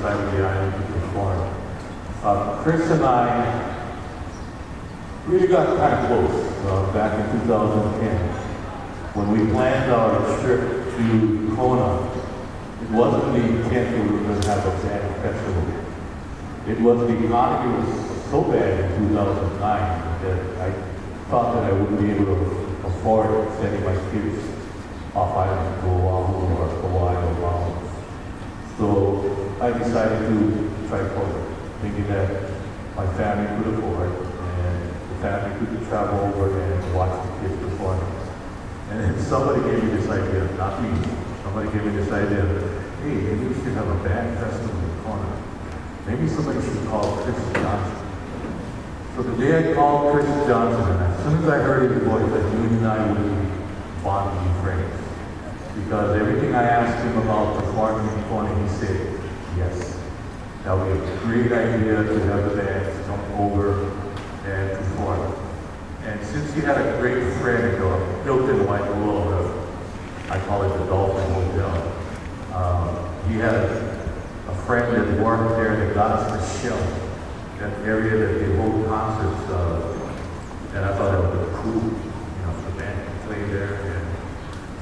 side of the island to perform. Chris and I really got kind of close back in 2010 when we planned our trip to Kona. It wasn't the intent that we were going to have a band festival. It was the economy was so bad in 2009 that I thought that I wouldn't be able to afford sending my kids off island to Oahu or Hawaii or Maui. So I decided to try Kona, thinking that my family could afford and the family could travel over and watch the kids perform. And then somebody gave me this idea, not me, somebody gave me this idea, hey, maybe we should have a band festival in Kona. Maybe somebody should call Chris Johnson. So the day I called Chris Johnson, and as soon as I heard his voice, I knew he and I would be bonding friends. Because everything I asked him about performing in Kona, he said, yes. That would be a great idea to have the band come over and perform. And since he had a great friend in the Hilton Waikoloa, I call it the Dolphin Hotel, he had a friend that worked there that got us the Shell, that area that they hold concerts, and I thought that was cool, the band could play there. And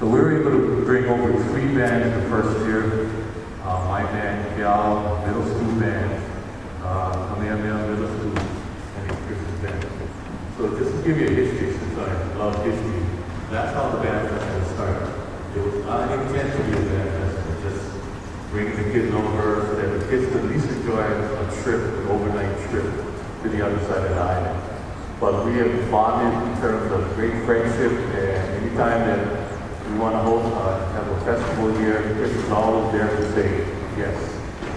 so we were able to bring over 3 bands the first year, my band, Gal, middle school band, Kamehameha Middle School, and Chris's band. So just to give you a history, since I love history, that's how the band festival started. It was not intended to be a band festival, just bringing the kids over so that the kids could at least enjoy a trip, an overnight trip to the other side of the island. But we have bonded in terms of great friendship, and anytime that we want to have a festival here, Chris is always there to say yes.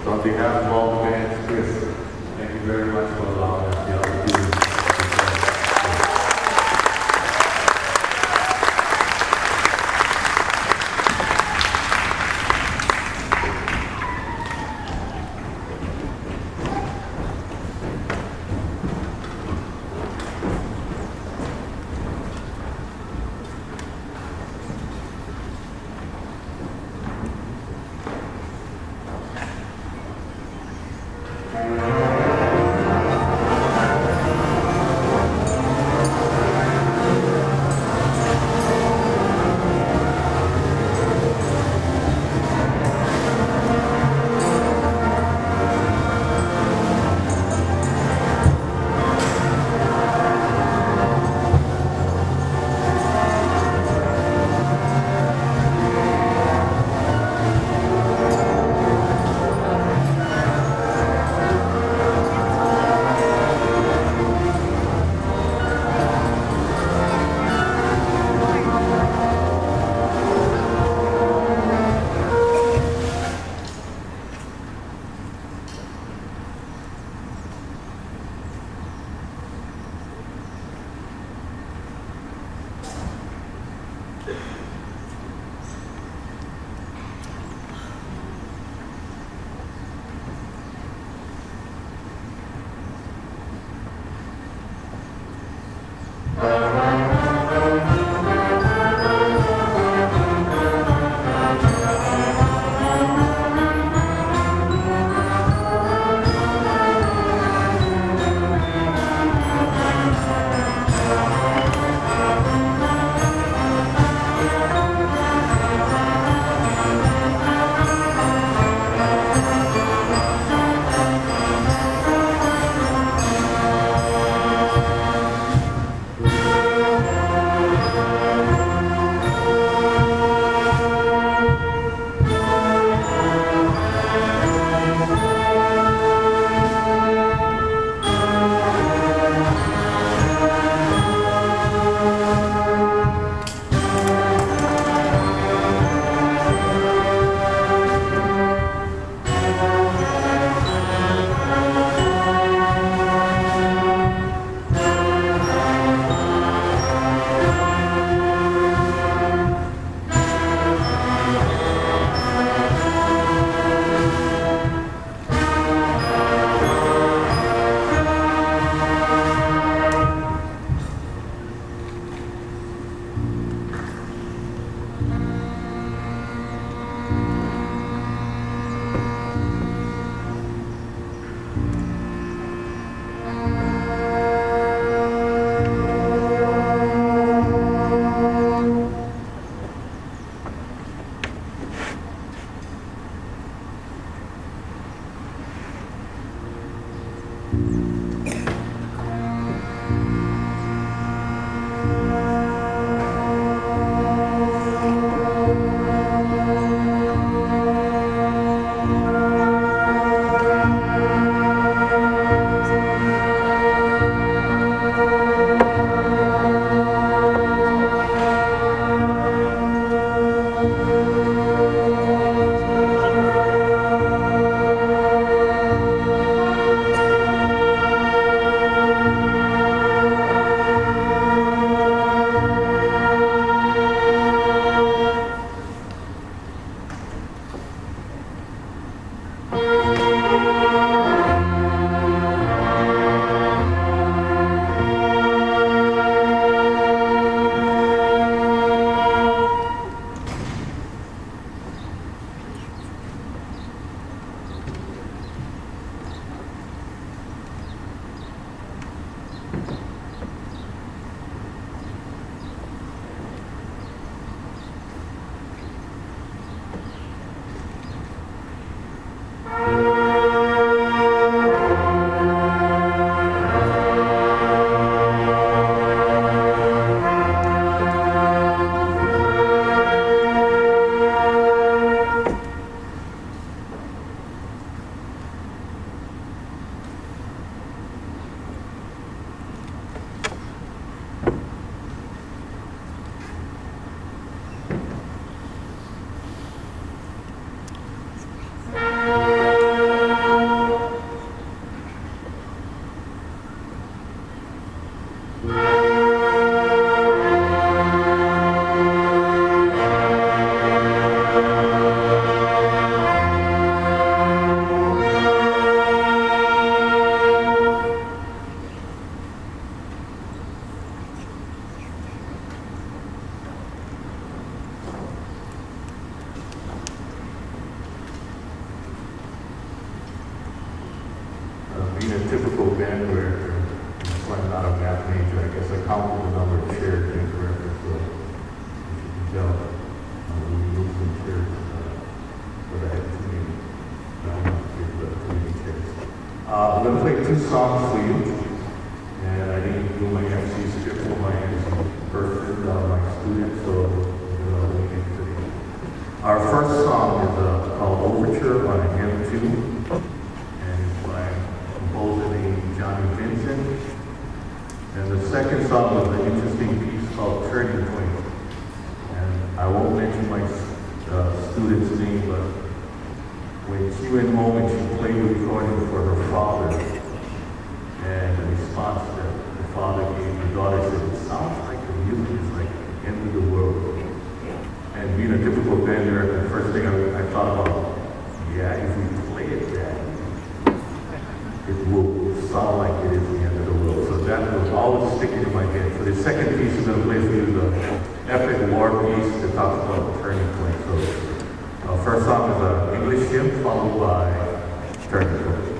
So on behalf of all the bands, Chris, thank you very much for allowing us the opportunity. Being a typical band director, so I'm not a math major, I guess I counted the number of chairs incorrectly, so as you can tell, we moved some chairs, but I had too many, too many chairs. I'm going to play 2 songs for you, and I didn't do my MC script for my MC person, my students, so we'll get into it. Our first song is called Overture on M2. Johnny Vincent. And the second song was an interesting piece called Turning Point. And I won't mention my student's name, but when she went home and she played the recording for her father, and the response that the father gave the daughter said, "It sounds like the music is like the end of the world." And being a typical band director, the first thing I thought about, yeah, if we play it that, it will sound like it is the end of the world. So that was always sticking in my head. So the second piece is going to play for you the epic war piece that talks about the turning point. So first song is an English hymn followed by Turning Point.